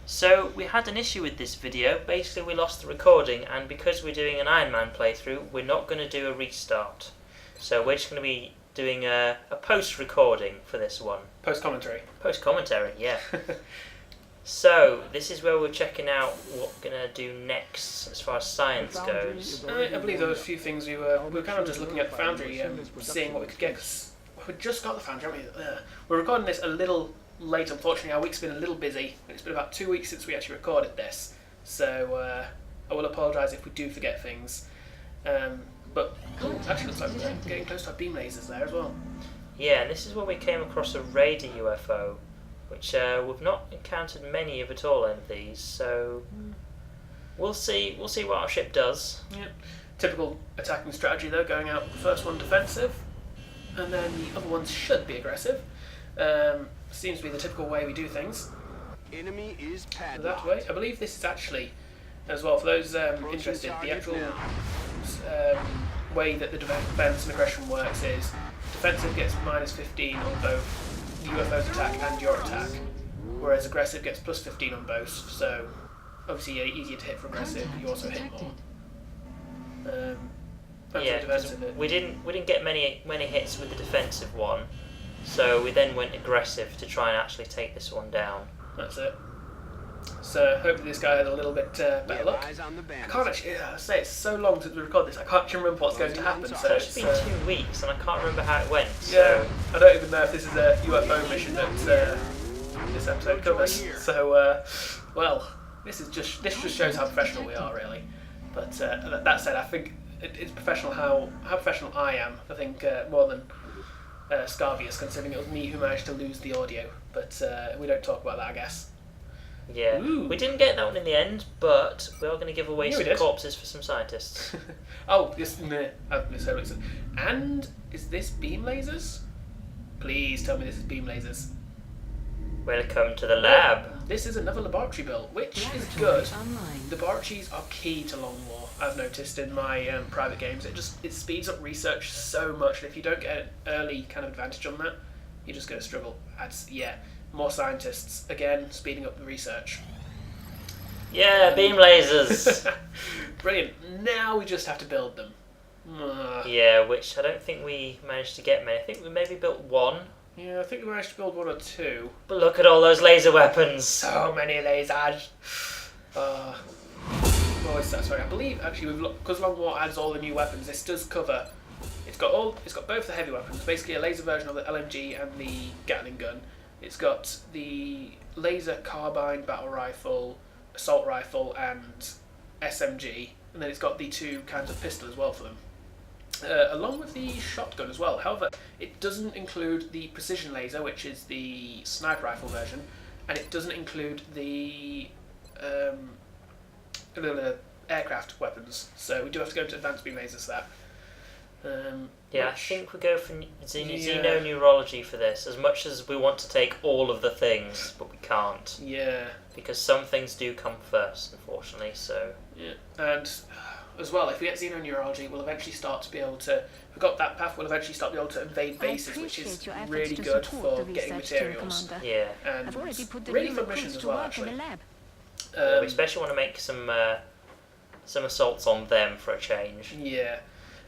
So we had an issue with this video. Basically we lost the recording, and because we're doing an Iron Man playthrough, we're not going to do a restart. So we're just going to be doing a post-recording for this one. Post-commentary. Post-commentary, yeah. So this is where we're checking out what we're going to do next as far as science goes. I believe there were a few things we were kind of just looking at the Foundry, seeing what we could get, because we just got the Foundry, haven't we? We're recording this a little late, unfortunately. Our week's been a little busy. It's been about 2 weeks since we actually recorded this, so I will apologise if we do forget things. But actually looks like we're getting close to our beam lasers there as well. Yeah, and this is where we came across a Raider UFO, which we've not encountered many of at all in these, so we'll see what our ship does. Yeah. Typical attacking strategy though, going out first one defensive, and then the other ones should be aggressive. Seems to be the typical way we do things. Enemy is padlocked. That way. I believe this is actually, as well, for those interested, the actual way that the defense and aggression works is defensive gets minus 15 on both the UFO's attack and your attack, whereas aggressive gets plus 15 on both, so obviously you're easier to hit for aggressive, you also hit more. Yeah, we didn't get many hits with the defensive one, so we then went aggressive to try and actually take this one down. That's it. So hopefully this guy had a little bit better luck. I can't actually say it's so long since we recorded this. I can't actually remember what's going to happen. So it's been 2 weeks, and I can't remember how it went. Yeah, I don't even know if this is a UFO mission that this episode covers. So well, this just shows how professional we are, really. But that said, I think it's professional how professional I am. I think more than Scarbeus, considering it was me who managed to lose the audio. But we don't talk about that, I guess. Yeah, Ooh. We didn't get that one in the end, but we are going to give away some corpses for some scientists. Oh, this I've misheard what it said. And is this beam lasers? Please tell me this is beam lasers. Welcome to the lab. This is another laboratory build, which is good. Laboratories are key to Long War. I've noticed in my private games, it speeds up research so much, and if you don't get an early kind of advantage on that, you're just going to struggle. More scientists, again, speeding up the research. Yeah, beam lasers! Brilliant. Now we just have to build them. Yeah, which I don't think we managed to get many. I think we maybe built one. Yeah, I think we managed to build 1 or 2. But look at all those laser weapons! So many lasers! Always satisfying. I believe, actually, because Long War adds all the new weapons, this does cover... It's got both the heavy weapons, basically a laser version of the LMG and the Gatling gun. It's got the laser carbine battle rifle, assault rifle, and SMG, and then it's got the 2 kinds of pistol as well for them, along with the shotgun as well. However, it doesn't include the precision laser, which is the sniper rifle version, and it doesn't include the aircraft weapons. So we do have to go to advanced beam lasers for that. I think we go for xenoneurology for this, as much as we want to take all of the things, but we can't. Yeah. Because some things do come first, unfortunately, so... Yeah, and as well, if we get xenoneurology, we'll eventually start to be able to... If we've got that path, we'll eventually start to be able to invade bases, which is really good for getting materials. Yeah. And really fun missions as well, actually. We especially want to make some assaults on them for a change. Yeah.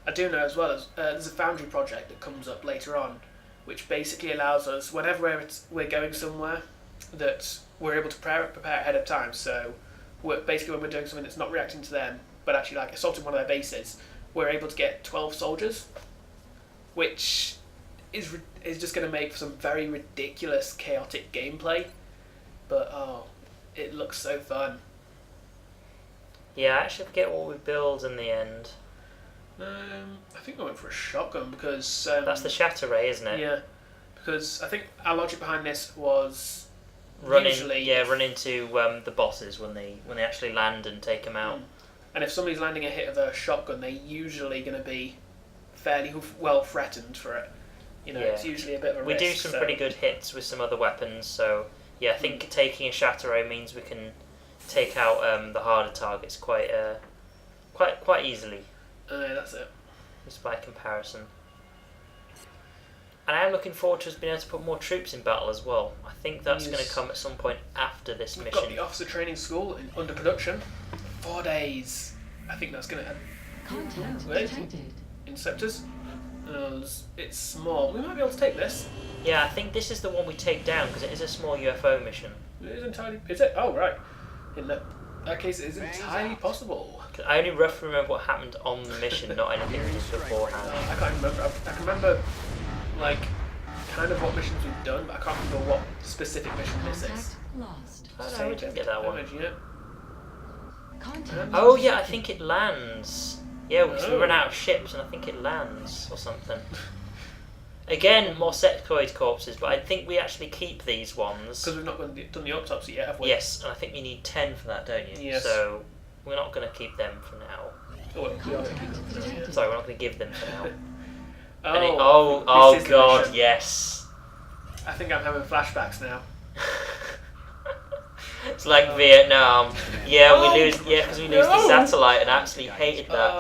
I do know as well as there's a Foundry project that comes up later on, which basically allows us, whenever we're going somewhere, that we're able to prepare ahead of time. So basically when we're doing something that's not reacting to them, but actually like assaulting one of their bases, we're able to get 12 soldiers, which is just going to make for some very ridiculous, chaotic gameplay. But it looks so fun. Yeah, I actually forget what we build in the end. I think we went for a shotgun because... that's the shatter ray, isn't it? Yeah, because I think our logic behind this was run usually... run into the bosses when they actually land and take them out. And if somebody's landing a hit of a shotgun, they're usually going to be fairly well threatened for it. It's usually a bit of a risk. We do some pretty good hits with some other weapons, so yeah, I think taking a shatter ray means we can take out the harder targets quite easily. That's it. Just by comparison. And I am looking forward to us being able to put more troops in battle as well. I think that's going to Yes. come at some point after this We've mission. got the officer training school under production. 4 days. I think that's going to... Contact Wait. detected. Interceptors. It's small. We might be able to take this. Yeah, I think this is the one we take down because it is a small UFO mission. It is entirely... Is it? Oh, right. In that case, it is entirely possible. 'Cause I only roughly remember what happened on the mission, not anything we did beforehand. I can't remember. I can remember, like, kind of what missions we've done, but I can't remember what specific mission this is. Contact lost. Oh, no, we didn't get that one. Damage, yeah. Contact Oh yeah, I detected. think it lands. Yeah, because we Oh. run out of ships and I think it lands or something. Again, more sectoid corpses, but I think we actually keep these ones. Because we've not done the autopsy yet, have we? Yes, and I think you need 10 for that, don't you? Yes. So we're not going to keep them for now. Oh, wait, we are gonna keep Contact them, yeah. detected. Sorry, we're not going to give them for now. Oh, this is the God, mission. yes. I think I'm having flashbacks now. It's like Vietnam. Yeah, Oh, we lose. Yeah, because we lose the no. satellite, and I absolutely hated that.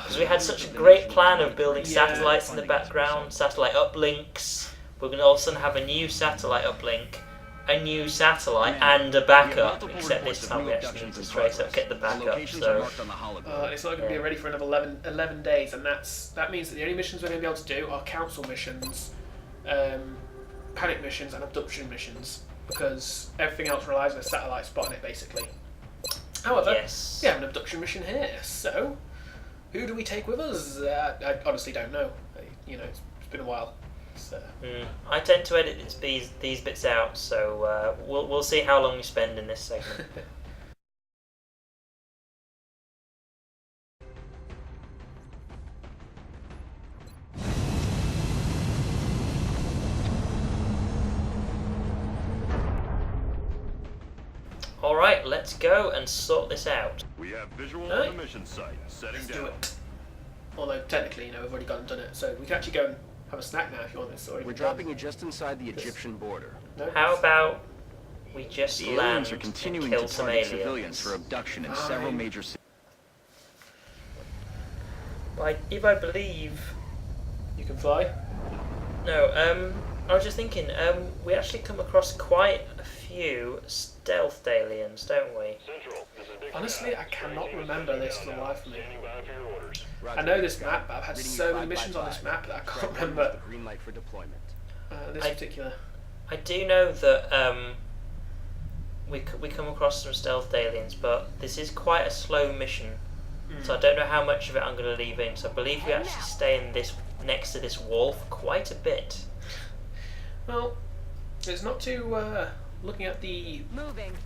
Because we had such a great plan of building Yeah. satellites in the background, satellite uplinks. We're going to all of a sudden have a new satellite uplink, a new satellite, and a backup. Except this time we actually need to straight up get the backup. So It's not going to be ready for another 11 days, and that means that the only missions we're going to be able to do are council missions, panic missions, and abduction missions, because everything else relies on a satellite spotting it, basically. However, yes. we have an abduction mission here, so who do we take with us? I honestly don't know. It's been a while. So. I tend to edit these bits out, so we'll see how long we spend in this segment. Alright, let's go and sort this out. We have visual Right. on the mission site. Setting Let's down. do it. Although technically, we've already gone and done it, so we can actually go and have a snack now if you want this. Or We're dropping you just inside the Egyptian border. No? How about we just The land aliens are and continuing kill to some target aliens? civilians for abduction in several Fine. major cities. If I believe... You can fly. No, I was just thinking, we actually come across quite a few stealth aliens, don't we? Honestly, I cannot remember this for the life of me. Roger, I know this Scott. map, but I've had Reading so you many missions on this 555. map that I can't Strike one remember with the green light for deployment. this I- particular. I do know that we come across some stealth aliens, but this is quite a slow mission, so I don't know how much of it I'm going to leave in. So I believe we actually stay in this next to this wall for quite a bit. Well, it's not too. Looking at the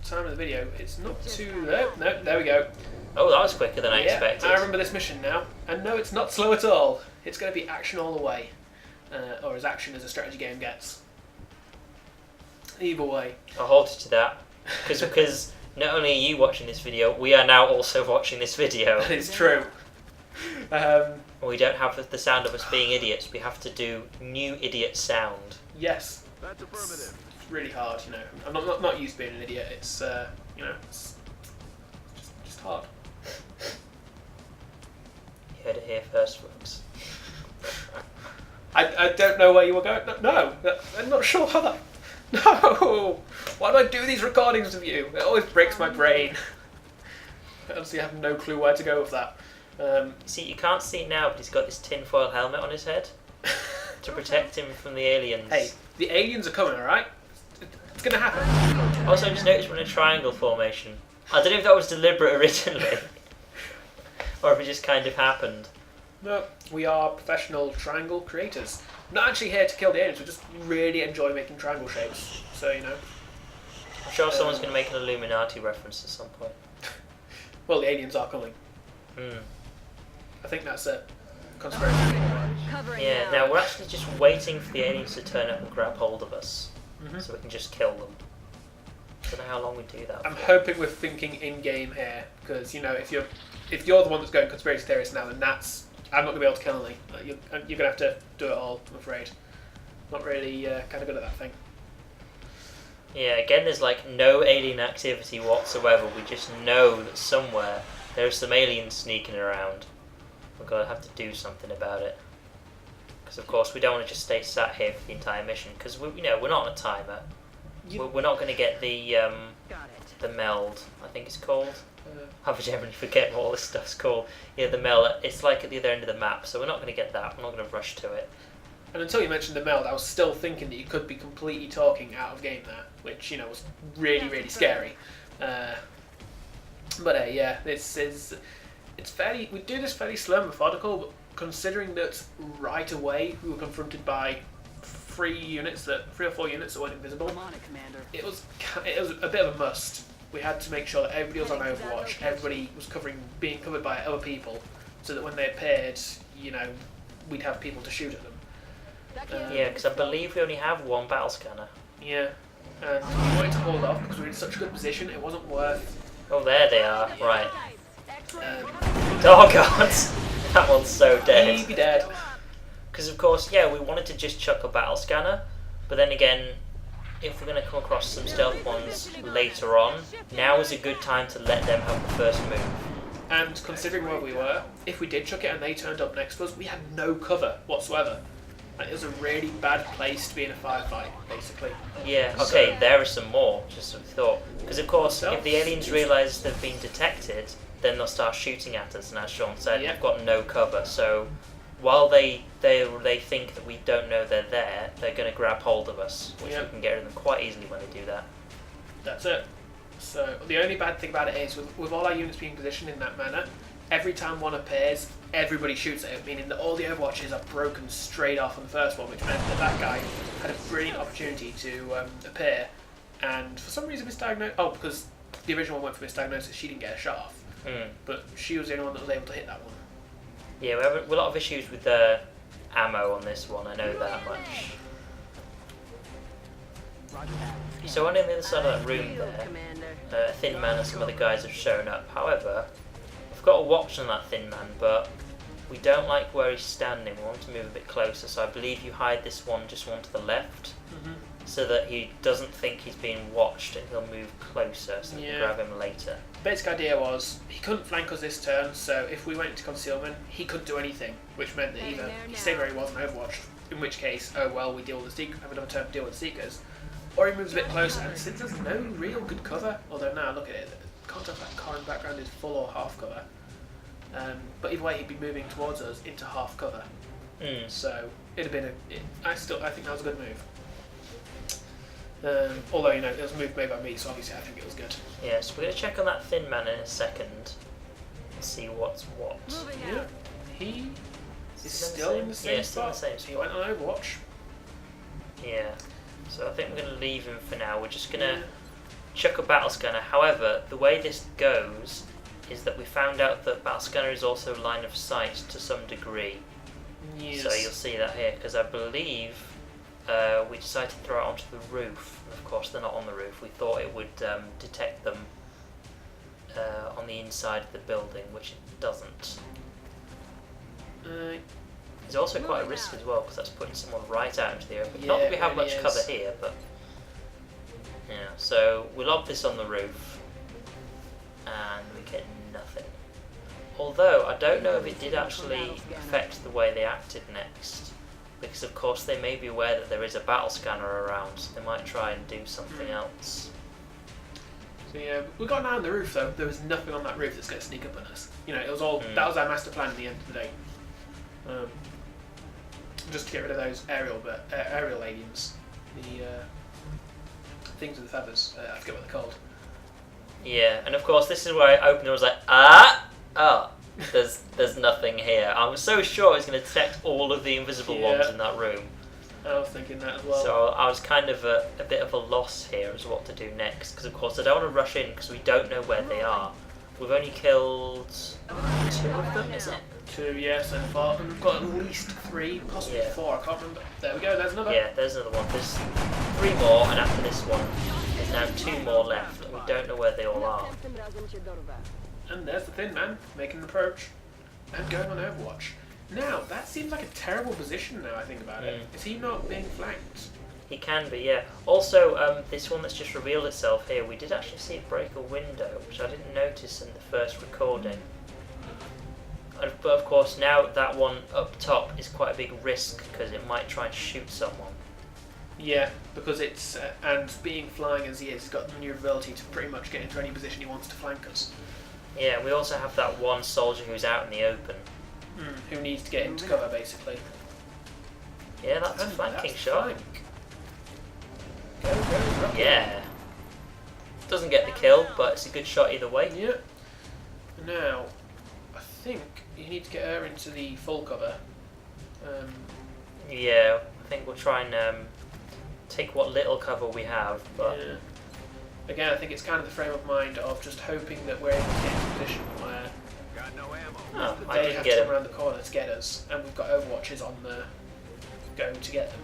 time of the video, it's not too. No, there we go. Oh, that was quicker than I Yeah, expected. I remember this mission now, and no, it's not slow at all. It's going to be action all the way, or as action as a strategy game gets. Either way. I'll hold you to that, because not only are you watching this video, we are now also watching this video. That is true. We don't have the sound of us being idiots. We have to do new idiot sound. Yes. That's affirmative. It's really hard, I'm not used to being an idiot. It's it's just hard. You heard it here first, folks. I don't know where you were going. No, I'm not sure how that. No, why do I do these recordings of you? It always breaks my brain. I honestly have no clue where to go with that. See, you can't see it now, but he's got this tinfoil helmet on his head to protect him from the aliens. Hey, the aliens are coming, all right? It's gonna happen. Also, I just noticed we're in a triangle formation. I don't know if that was deliberate originally, or if it just kind of happened. No, we are professional triangle creators. Not actually here to kill the aliens. We just really enjoy making triangle shapes. So I'm sure someone's going to make an Illuminati reference at some point. well, the aliens are coming. I think that's a conspiracy theory. Yeah, now we're actually just waiting for the aliens to turn up and grab hold of us, so we can just kill them. I don't know how long we do that. I'm hoping we're thinking in game here, because if you're the one that's going conspiracy theorist now, then I'm not gonna be able to kill any. You're gonna have to do it all. I'm afraid. Not really kind of good at that thing. Yeah, again, there's like no alien activity whatsoever. We just know that somewhere there are some aliens sneaking around. We're gonna have to do something about it. because of course we don't want to just stay sat here for the entire mission, because we're not on a timer. We're not going to get the meld, I think it's called. I generally forget what all this stuff's called. Yeah, the meld. It's like at the other end of the map, so we're not going to get that. We're not going to rush to it. And until you mentioned the meld, I was still thinking that you could be completely talking out of game there, which was really scary. But yeah, it's fairly. We do this fairly slow and methodical, but considering that right away we were confronted by 3 or 4 units that weren't invisible, it was a bit of a must. We had to make sure that everybody was on Overwatch, everybody was being covered by other people, so that when they appeared, we'd have people to shoot at them. Yeah, because I believe we only have 1 battle scanner. Yeah, and we wanted to hold off because we were in such a good position. It wasn't worth. Oh, there they are. Right. Oh god, that one's so dead. He'd be dead. Because of course, yeah, we wanted to just chuck a battle scanner, but then again, if we're going to come across some stealth ones later on, now is a good time to let them have the first move. And considering where we were, if we did chuck it and they turned up next to us, we had no cover whatsoever. And it was a really bad place to be in a firefight, basically. Yeah, okay, there are some more, just what we thought. Because of course, if the aliens realise they've been detected, then they'll start shooting at us, and as Sean said, we've got no cover, so while they think that we don't know they're there, they're going to grab hold of us, which we can get rid of them quite easily when they do that. That's it. So the only bad thing about it is, with all our units being positioned in that manner, every time one appears, everybody shoots at it, meaning that all the Overwatches are broken straight off on the first one, which meant that guy had a brilliant opportunity to appear, and for some reason misdiagnosed. Oh, because the original one went for misdiagnosis, she didn't get a shot off. But she was the only one that was able to hit that one. Yeah, we have a lot of issues with the ammo on this one, I know that much. So on the other side of that room there, Thin Man and some other guys have shown up. However, we've got a watch on that Thin Man, but we don't like where he's standing. We want to move a bit closer, so I believe you hide this one just one to the left, so that he doesn't think he's being watched and he'll move closer so we can grab him later. The basic idea was he couldn't flank us this turn, so if we went into concealment, he couldn't do anything, which meant that either he stayed where he was and overwatched, in which case, oh well, we deal with the have another turn to deal with the Seekers, or he moves a bit closer, and since there's no real good cover, although now look at it, the contact of that car in the background is full or half cover, but either way he'd be moving towards us into half cover, so it'd have been I think that was a good move. Although, it was a move made by me, so obviously I think it was good. Yeah, so we're going to check on that Thin Man in a second and see what's what. Yeah, he is still in the same spot. He went on Overwatch. Yeah, so I think we're going to leave him for now. We're just going to chuck a battle scanner. However, the way this goes is that we found out that battle scanner is also line of sight to some degree. Yes. So you'll see that here, because I believe we decided to throw it onto the roof. And of course, they're not on the roof. We thought it would detect them on the inside of the building, which it doesn't. It's also quite a risk as well, because that's putting someone right out into the open. Not that we have much cover here, but yeah. So we lob this on the roof, and we get nothing. Although I don't know if it did actually affect the way they acted next, because of course they may be aware that there is a battle scanner around, so they might try and do something else. So yeah, we got an eye on the roof though. There was nothing on that roof that's going to sneak up on us. It was all that was our master plan at the end of the day. Just to get rid of those aerial aliens, the things with the feathers. I forget what they're called. Yeah, and of course this is where I opened and was like, there's nothing here. I was so sure it was going to detect all of the invisible ones in that room. I was thinking that as well. So I was kind of a bit of a loss here as what to do next, because of course I don't want to rush in because we don't know where they are. We've only killed 2 of them, is it? 2, yes, and 4. And we've got at least 3, possibly 4. I can't remember. There we go. There's another. Yeah, there's another one. There's 3 more, and after this one, there's now 2 more left, and we don't know where they all are. And there's the Thin Man making an approach and going on Overwatch. Now that seems like a terrible position. Now I think about it, is he not being flanked? He can be, yeah. Also, this one that's just revealed itself here, we did actually see it break a window, which I didn't notice in the first recording. But of course, now that one up top is quite a big risk because it might try and shoot someone. Yeah, because it's and being flying as he is, he's got the maneuverability to pretty much get into any position he wants to flank us. Yeah, we also have that one soldier who's out in the open. Who needs to get into cover, basically. Yeah, that's a And flanking that's shot. flank. Go, Rocky. Yeah. Doesn't get the kill, but it's a good shot either way. Yeah. Now, I think you need to get her into the full cover. Yeah, I think we'll try and take what little cover we have, but Yeah. Again, I think it's kind of the frame of mind of just hoping that we're able to get into a position where Got no ammo. oh, I they didn't have get to come him. around the corner to get us, and we've got Overwatches on the go to get them.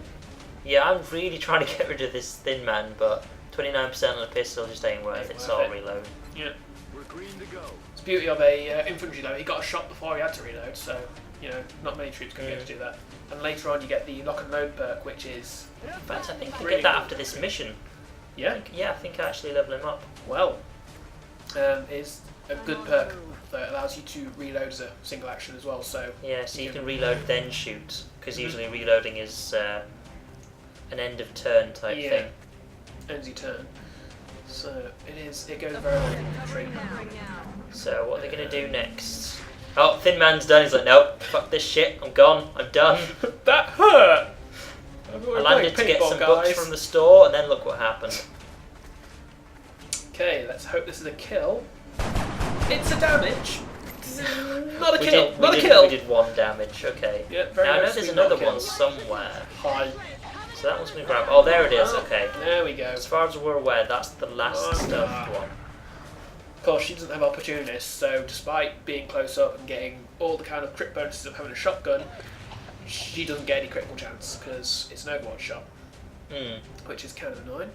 Yeah, I'm really trying to get rid of this thin man, but 29% on the pistol just ain't worth Ain't it, worth so I'll it. reload. Yeah. We're green to go. It's the beauty of a infantry though. He got a shot before he had to reload, so you know not many troops can get to do that. And later on, you get the lock and load perk, which is In fact, I think I Really get that good. after this mission. yeah, Yeah, I think I actually level him up. well, is a good perk that allows you to reload as a single action as well. So Yeah, so you You can can- reload then shoot, because Mhm. usually reloading is an end of turn type Yeah. thing. ends your turn. So it goes very well with infantry. So what are they going to do next? Oh, thin man's done. He's like, nope, fuck this shit. I'm gone. I'm done. That hurt. I landed to get some books from the store, and then look what happened. Okay, let's hope this is a kill. It's a damage. Not a We kill. did, Not we a did, kill. We did one damage. Okay. Yeah, very Now I know nicely there's not another kill. one somewhere. Hi. So that one's going to grab. Oh, there it is. Oh, Okay. There we go. As far as we're aware, that's the last Oh, stuffed no. one. Of course, she doesn't have opportunists, so despite being close up and getting all the kind of crit bonuses of having a shotgun, she doesn't get any critical chance because it's an Overwatch shot, which is kind of annoying.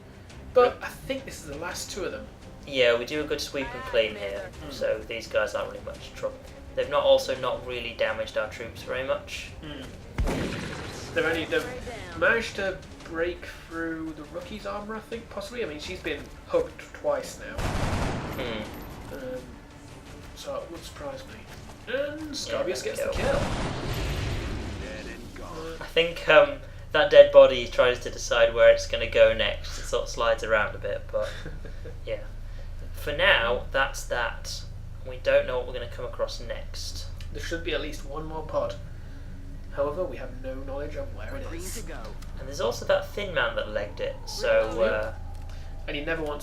But I think this is the last two of them. Yeah, we do a good sweep and clean here, so these guys aren't really much trouble. They've not really damaged our troops very much. They've managed to break through the rookie's armor, I think, possibly. I mean, she's been hugged twice now, so it would surprise me. And Scarbeus gets the kill. kill. Dead and gone. I think that dead body tries to decide where it's going to go next. It sort of slides around a bit, but yeah. For now, that's that. We don't know what we're going to come across next. There should be at least one more pod. However, we have no knowledge of where it Green to is. go. And there's also that thin man that legged it. So And you never want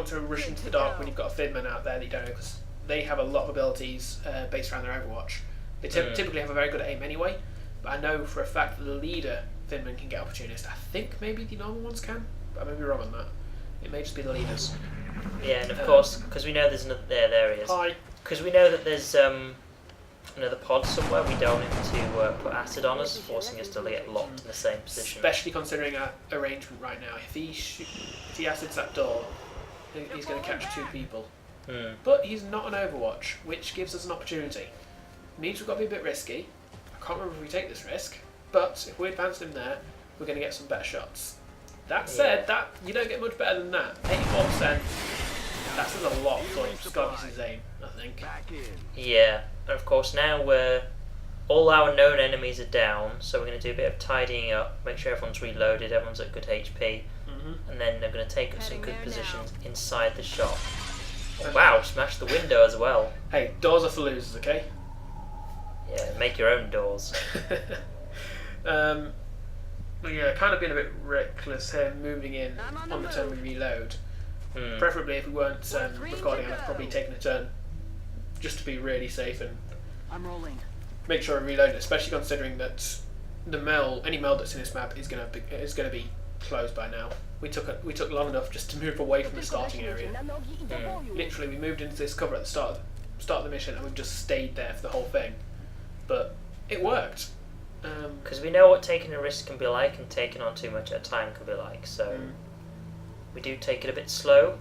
to rush into the dark when you've got a Fidman out there that you don't know, because they have a lot of abilities based around their Overwatch. They typically have a very good aim anyway, but I know for a fact that the leader Fidman can get opportunist. I think maybe the normal ones can, but I may be wrong on that. It may just be the leaders. yeah, and of course, because we know there's another there he is. Hi. Because we know that there's another pod somewhere. We don't need to put acid on us, forcing us to get locked in the same position. Especially considering our arrangement right now. If he acids that door, he's going to catch two people. But he's not an Overwatch, which gives us an opportunity. Means we've got to be a bit risky. I can't remember if we take this risk, but if we advance him there, we're going to get some better shots. That said, that you don't get much better than that. 84%. That says a lot for Scarbeus' aim, I think. Back in. Yeah, and of course now all our known enemies are down, so we're going to do a bit of tidying up, make sure everyone's reloaded, everyone's at good HP, and then they're going to take up some good positions inside the shop. Oh, wow, smash the window as well. Hey, doors are for losers, okay? Yeah, make your own doors. But yeah, kind of being a bit reckless here, moving in on the turn we reload. Preferably if we weren't recording, I'd probably taken a turn just to be really safe and I'm rolling. make sure I reload it, especially considering that any meld that's in this map is gonna be closed by now. We took long enough just to move away from the starting area. Literally, we moved into this cover at the start of the mission, and we've just stayed there for the whole thing. But it worked. Because we know what taking a risk can be like, and taking on too much at a time can be like, so we do take it a bit slow.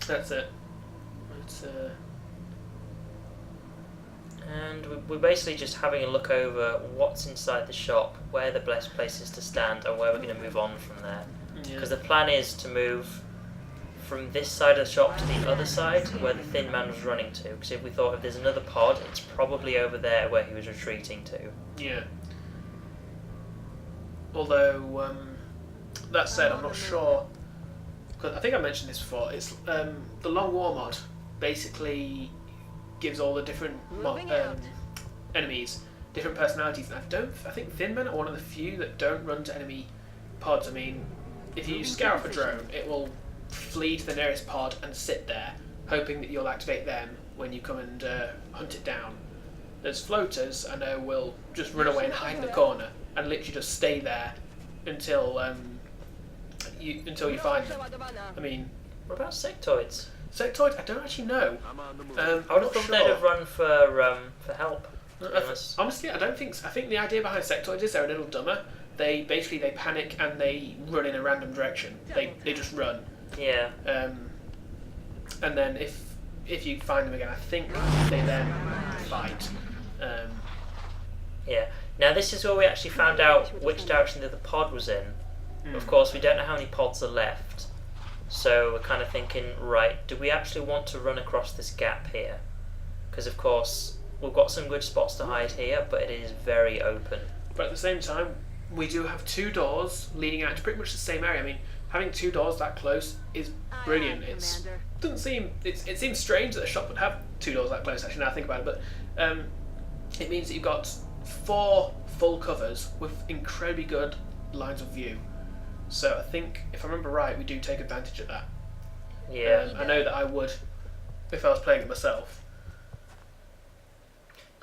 That's it. And we're basically just having a look over what's inside the shop, where the best places to stand, and where we're going to move on from there. Because the plan is to move from this side of the shop to the other side where the thin man was running to. Because if we thought if there's another pod, it's probably over there where he was retreating to. Yeah. Although, that said, I'm not sure. Cause I think I mentioned this before. It's the Long War mod basically gives all the different enemies different personalities, and I think Thin Men are one of the few that don't run to enemy pods. I mean, if you scour off a drone, it will flee to the nearest pod and sit there, hoping that you'll activate them when you come and hunt it down. There's floaters, I know, will just run away and hide in the corner and literally just stay there until you find them. I mean, What about sectoids? sectoids, I don't actually know. I'm on the move. I would have not thought sure. they'd have run for help. Unless- Honestly, I don't think. I think the idea behind sectoids is they're a little dumber. They panic and they run in a random direction. They just run. Yeah. And then if you find them again, I think they then fight. Yeah. Now this is where we actually found out which direction the other pod was in. Of course, we don't know how many pods are left. So we're kind of thinking, right, do we actually want to run across this gap here? Because of course, we've got some good spots to hide here, but it is very open. But at the same time, we do have two doors leading out to pretty much the same area. I mean, having two doors that close is brilliant. It seems strange that a shop would have two doors that close. Actually, now I think about it, but it means that you've got 4 full covers with incredibly good lines of view. So I think, if I remember right, we do take advantage of that. Yeah. I know that I would if I was playing it myself.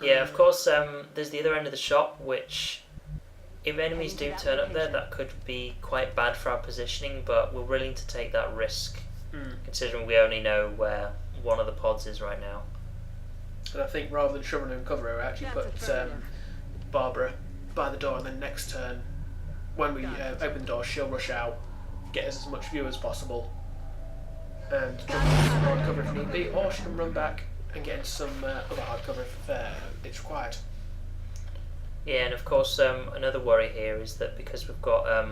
Yeah, of course, there's the other end of the shop, which, if enemies do turn up there, that could be quite bad for our positioning, but we're willing to take that risk, considering we only know where one of the pods is right now. And I think rather than shoving her in cover, I actually put Barbara by the door, and then next turn, when we open the door, she'll rush out, get us as much view as possible, and jump on cover if need be, or she can run back and get into some other hard cover if it's required. Yeah, and of course, another worry here is that because we've got a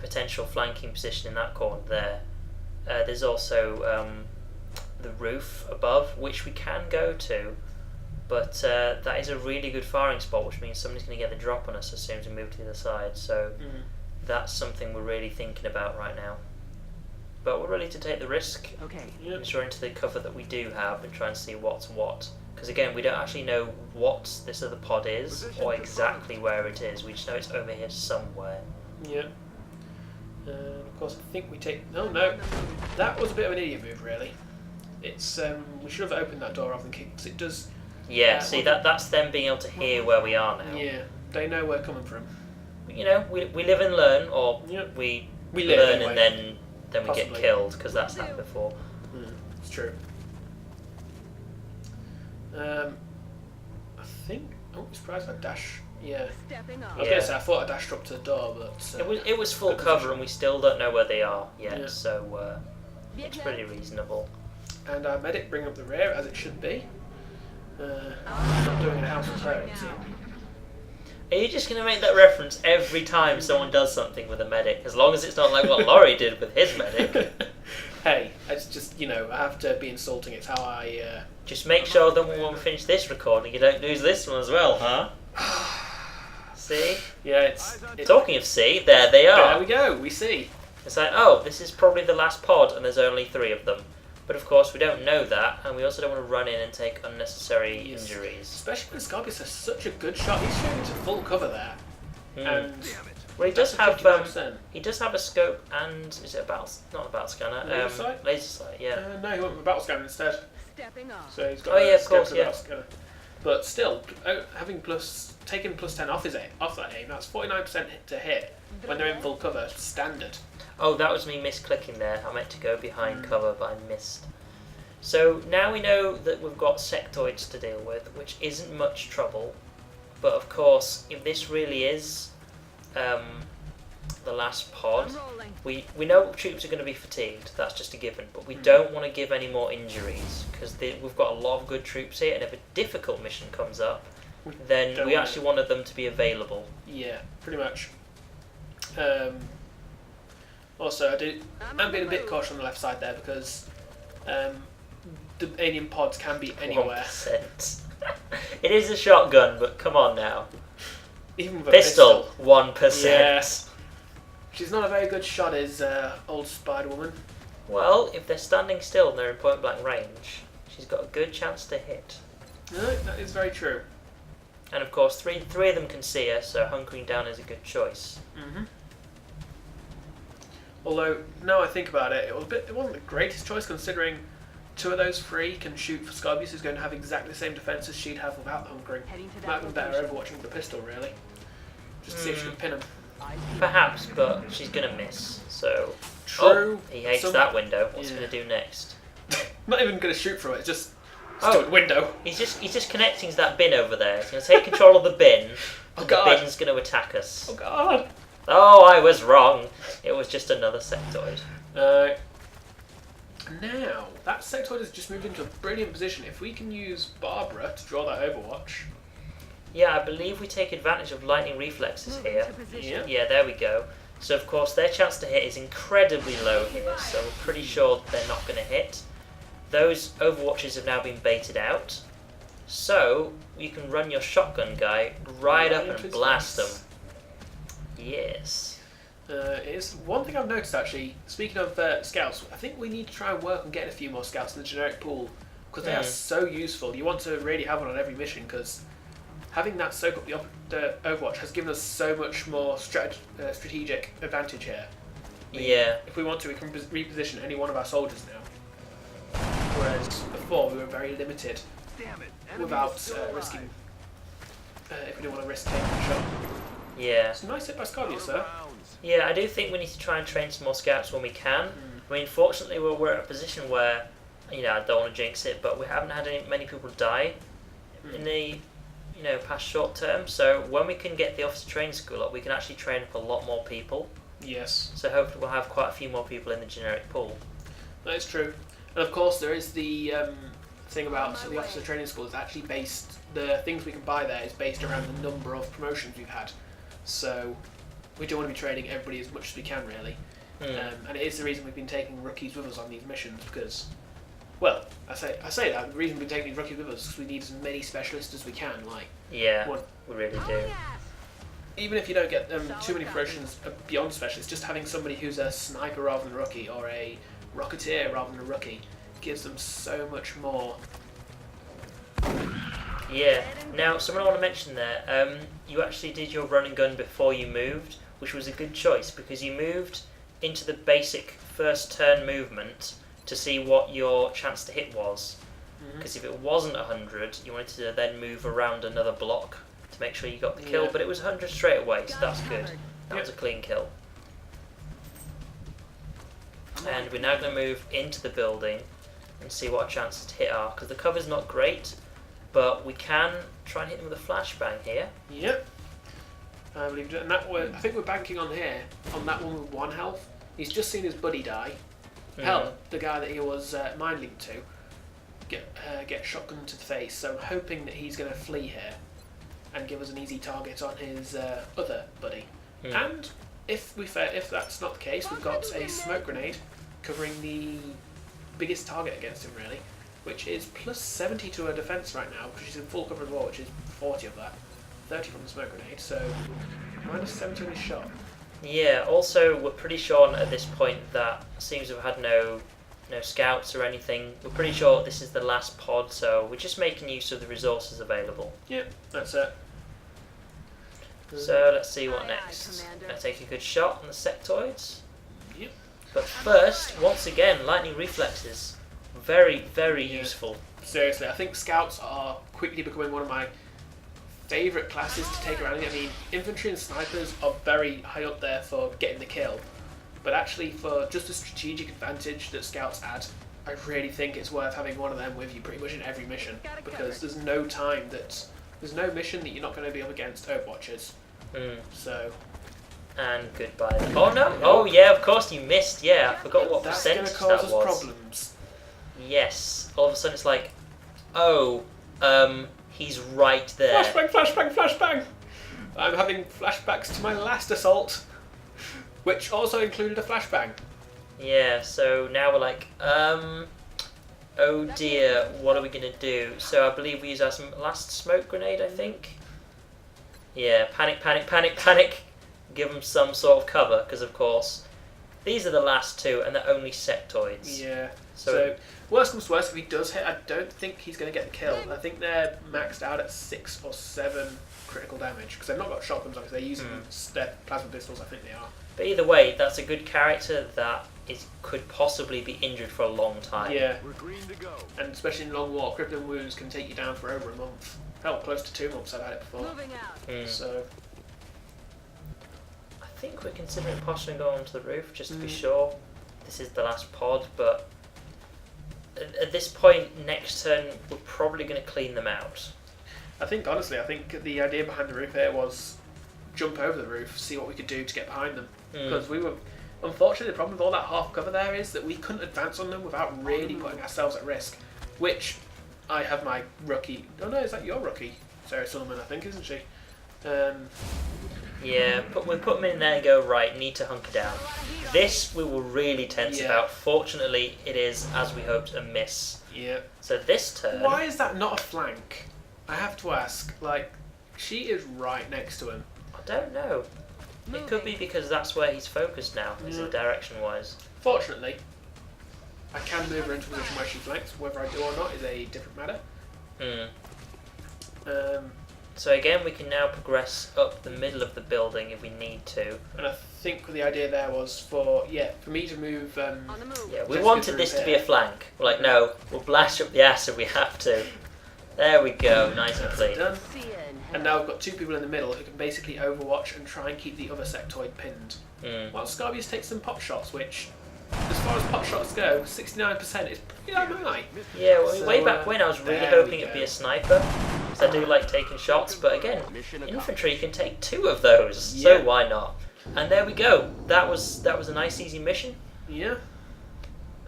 potential flanking position in that corner there, there's also the roof above, which we can go to, but that is a really good firing spot, which means somebody's going to get the drop on us as soon as we move to the other side, so that's something we're really thinking about right now. But we're ready to take the risk, ensuring to the cover that we do have and try and see what's what. Because again, we don't actually know what this other pod is or exactly where it is. We just know it's over here somewhere. Yeah. And of course, I think we take. Oh no, that was a bit of an idiot move, really. It's we should have opened that door rather than kicked, because it does. Yeah. See, that's them being able to hear where we are now. Yeah, they know where we're coming from. You know, we live and learn, or Yep. we live learn anyway. and then we Possibly. get killed, because that's happened before. It's true. I think. Oh, I'm surprised I dash. Yeah. I was gonna say I thought I dashed up to the door, but It was full good cover, position. and we still don't know where they are yet, Yeah. so it's pretty reasonable. And our medic bring up the rear as it should be. Not doing a house of terror, it seems. Are you just going to make that reference every time someone does something with a medic, as long as it's not like what Laurie did with his medic? Hey, it's just, I have to be insulting. It's how I. Just make sure that when we finish this recording, you don't lose this one as well, huh? See? Yeah, it's. Talking of see, there they are. There we go. We see. It's like, oh, this is probably the last pod, and there's only 3 of them. But of course, we don't know that, and we also don't want to run in and take unnecessary injuries. Especially when Scarbeus has such a good shot. He's showing into full cover there, and Well, he does have 55%. he does have a scope and is it a battle? Not a battle scanner. Laser sight? Laser sight. Yeah. No, he went with a battle scanner instead. So he's got Oh, yeah, a of scope course, for the yeah. battle scanner. But still, taking plus 10 off that aim, that's 49% to hit when they're in full cover, standard. Oh, that was me misclicking there. I meant to go behind cover, but I missed. So now we know that we've got sectoids to deal with, which isn't much trouble. But of course, if this really is the last pod, we know troops are going to be fatigued. That's just a given. But we don't want to give any more injuries, because we've got a lot of good troops here, and if a difficult mission comes up, then we actually wanted them to be available. Yeah, pretty much. Also, I'm being a bit cautious on the left side there because the alien pods can be anywhere. 1%. It is a shotgun, but come on now. Even with a Pistol, 1%. Yeah. She's not a very good shot, is old Spider-Woman. Well, if they're standing still and they're in point blank range, she's got a good chance to hit. No, that is very true. And of course, three of them can see her, so hunkering down is a good choice. Mm-hmm. Although, now I think about it, it wasn't the greatest choice considering 2 of those 3 can shoot for Scarbeus, who's going to have exactly the same defense as she'd have without the hunkering. Might have been better overwatching with the pistol, really. Just to see if she could pin him. Perhaps, but she's going to miss, so... True. Oh, he hates that window. What's he going to do next? Not even going to shoot through it, just Oh. still a window. He's just connecting to that bin over there. He's going to take control of the bin, Oh and god. the bin's going to attack us. Oh god. Oh, I was wrong. It was just another sectoid. Now, that sectoid has just moved into a brilliant position. If we can use Barbara to draw that Overwatch. Yeah, I believe we take advantage of lightning reflexes here. Yeah. Yeah, there we go. So of course their chance to hit is incredibly low here, so we're pretty sure they're not going to hit. Those Overwatches have now been baited out, so you can run your shotgun guy right up and blast them. Yes. It's one thing I've noticed actually, speaking of scouts, I think we need to try and work on getting a few more scouts in the generic pool, because they are so useful. You want to really have one on every mission, because having that soak up the Overwatch has given us so much more strategic advantage here. I mean, Yeah. if we want to, we can reposition any one of our soldiers now. Whereas before we were very limited Damn it. Enemy without is still alive. risking. If we didn't want to risk taking a shot. Yeah. It's a nice hit by Scarbeus, Out of sir. bounds. Yeah, I do think we need to try and train some more scouts when we can. I mean, fortunately, we're at a position where, I don't want to jinx it, but we haven't had many people die in the, past short term. So when we can get the officer training school up, we can actually train up a lot more people. Yes, So hopefully we'll have quite a few more people in the generic pool. that is true. And of course, there is the thing about the officer training school is actually based. The things we can buy there is based around the number of promotions we've had. So we do want to be training everybody as much as we can, really. And it is the reason we've been taking rookies with us on these missions because, well, I say that the reason we've been taking these rookies with us is because we need as many specialists as we can. Like, Yeah, What? we really do. even if you don't get too many promotions beyond specialists, just having somebody who's a sniper rather than a rookie or a rocketeer rather than a rookie gives them so much more. Yeah. Now, something I want to mention there, you actually did your run and gun before you moved, which was a good choice because you moved into the basic first turn movement to see what your chance to hit was. Because if it wasn't 100, you wanted to then move around another block to make sure you got the kill, Yeah. but it was 100 straight away, so that's good. That was a clean kill. And we're now going to move into the building and see what our chances to hit are, because the cover's not great, but we can try and hit them with a flashbang here. Yep. I believe it. And that I think we're banking on here, on that one with 1 health. He's just seen his buddy die. Hell, the guy that he was mind linked to get shotgun to the face. So I'm hoping that he's going to flee here and give us an easy target on his other buddy. And if that's not the case, we've got a smoke grenade covering the biggest target against him, really, which is plus 70 to her defense right now, because she's in full cover as well, which is 40 of that, 30 from the smoke grenade, so minus 70 on his shot. Yeah, also we're pretty sure at this point that seems to have had no scouts or anything. We're pretty sure this is the last pod, so we're just making use of the resources available. Yep, that's it. So let's see what next. Let's take a good shot on the sectoids. Yep. But first, once again, lightning reflexes. Very, very useful. Seriously, I think scouts are quickly becoming one of my favourite classes to take around. I mean, infantry and snipers are very high up there for getting the kill, but actually for just the strategic advantage that scouts add, I really think it's worth having one of them with you pretty much in every mission, because there's no mission that you're not going to be up against Overwatchers. So. And goodbye. Oh no! Oh yeah, of course you missed. Yeah, I forgot what That's going percentage to cause that us was. problems. Yes. All of a sudden it's like, oh, he's right there. Flashbang, flashbang, flashbang! I'm having flashbacks to my last assault. which also included a flashbang. Yeah, so now we're like, oh dear, what are we going to do? So I believe we use our last smoke grenade, I think. Yeah, panic, panic, panic, panic. Give them some sort of cover, because of course, these are the last two, and they're only sectoids. Yeah. So, So worst comes to worst, if he does hit, I don't think he's going to get the kill. I think they're maxed out at 6 or 7 critical damage, because they've not got shotguns, obviously. They're using their plasma pistols, I think they are. but either way, that's a good character that could possibly be injured for a long time. Yeah. We're green to go. And especially in long war, crippling wounds can take you down for over a month. Hell, close to 2 months I've had it before. Moving out. So, I think we're considering possibly going onto the roof, just to be sure. This is the last pod, but at this point, next turn, we're probably going to clean them out. I think the idea behind the roof here was jump over the roof, see what we could do to get behind them. Because we were, unfortunately, the problem with all that half cover there is that we couldn't advance on them without really putting ourselves at risk. Which I have my rookie. Oh no, is that your rookie? Sarah Sullivan, I think, isn't she? Yeah, we put them in there and go, right, need to hunker down. This we were really tense about. Fortunately, it is, as we hoped, a miss. Yeah. So this turn... Why is that not a flank? I have to ask. Like, she is right next to him. I don't know. It could be because that's where he's focused now, is it direction-wise. Fortunately, I can move her into a position where she flanks. Whether I do or not is a different matter. So again, we can now progress up the middle of the building if we need to. And I think the idea there was for me to move. Yeah, we wanted this to be a flank. We're like, no, we'll blast up the ass if we have to. There we go, nice and clean. Done. And now we've got 2 people in the middle who can basically overwatch and try and keep the other sectoid pinned. While Scarbeus takes some pot shots, which, as far as pot shots go, 69% is pretty damn high. Yeah, well, So, way back when I was really there we hoping it'd be go. a sniper, because I do like taking shots, but again, infantry can take 2 of those, so Yeah. why not? And there we go. That was a nice easy mission, Yeah.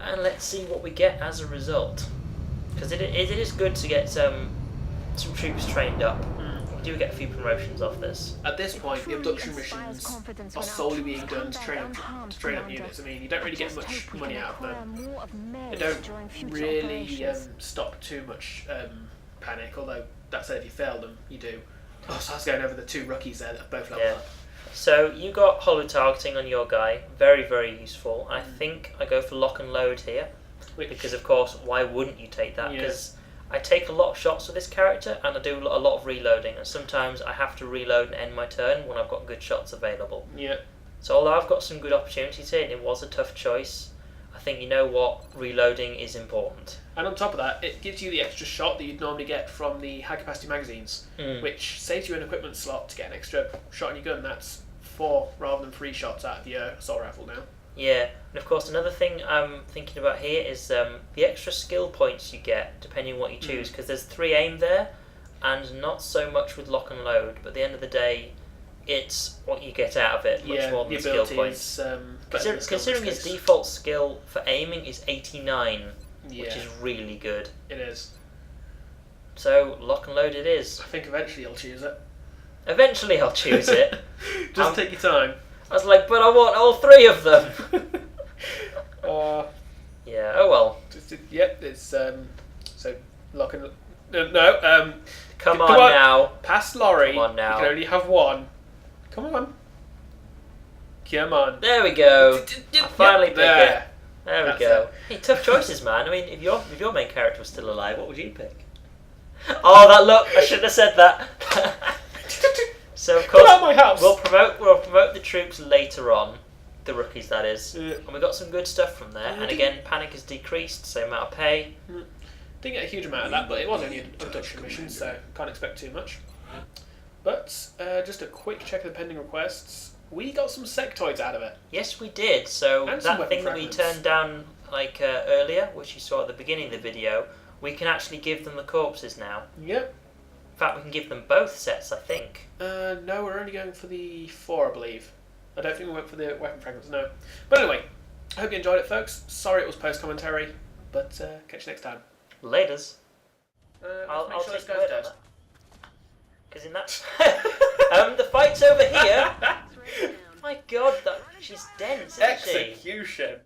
and let's see what we get as a result. Because it is good to get some troops trained up. We do get a few promotions off this. At this point, the abduction missions are solely being done to train up units. I mean, you don't really get much money out of them. They don't really stop too much panic, although that said, if you fail them, you do. Oh, so I was going over the 2 rookies there that have both leveled up. So you got hollow targeting on your guy, very, very useful. I think I go for lock and load here, because of course, why wouldn't you take that? Because I take a lot of shots with this character, and I do a lot of reloading, and sometimes I have to reload and end my turn when I've got good shots available. Yeah. So although I've got some good opportunities here, and it was a tough choice, I think, you know what, reloading is important. And on top of that, it gives you the extra shot that you'd normally get from the high capacity magazines, which saves you an equipment slot to get an extra shot in your gun. That's 4 rather than 3 shots out of your assault rifle now. Yeah, and of course another thing I'm thinking about here is the extra skill points you get depending on what you choose, because there's 3 aim there, and not so much with lock and load, but at the end of the day, it's what you get out of it, much more than the skill points. Considering his default skill for aiming is 89, which is really good. It is. So lock and load it is. I think eventually I'll choose it. Eventually I'll choose it. Just take your time. I was like, but I want all 3 of them. Yeah, oh well. Yep, it's so lock and Come on now. Past Laurie. Come on now. You can only have 1. Come on. Come on. There we go. I finally pick there. it. There we That's go. it. Hey, tough choices, man. I mean, if your main character was still alive, what would you pick? Oh, that look! I shouldn't have said that. So of course, Get out of my house. we'll promote the troops later on, the rookies that is, Yeah. and we got some good stuff from there. And again, panic has decreased, same amount of pay. Didn't get a huge amount of that, but it was only an abduction mission, so can't expect too much. But just a quick check of the pending requests. We got some sectoids out of it. Yes, we did. So And some that weapon thing that we fragments. turned down earlier, which you saw at the beginning of the video, we can actually give them the corpses now. Yep. In fact, we can give them both sets, I think. No, we're only going for the 4, I believe. I don't think we went for the weapon fragments, no. But anyway, I hope you enjoyed it, folks. Sorry it was post-commentary, but catch you next time. Laters. I'll I'll sure take this the guy's word dead. on that. Because in that... the fight's over here. My God, that she's dense, isn't she? Execution.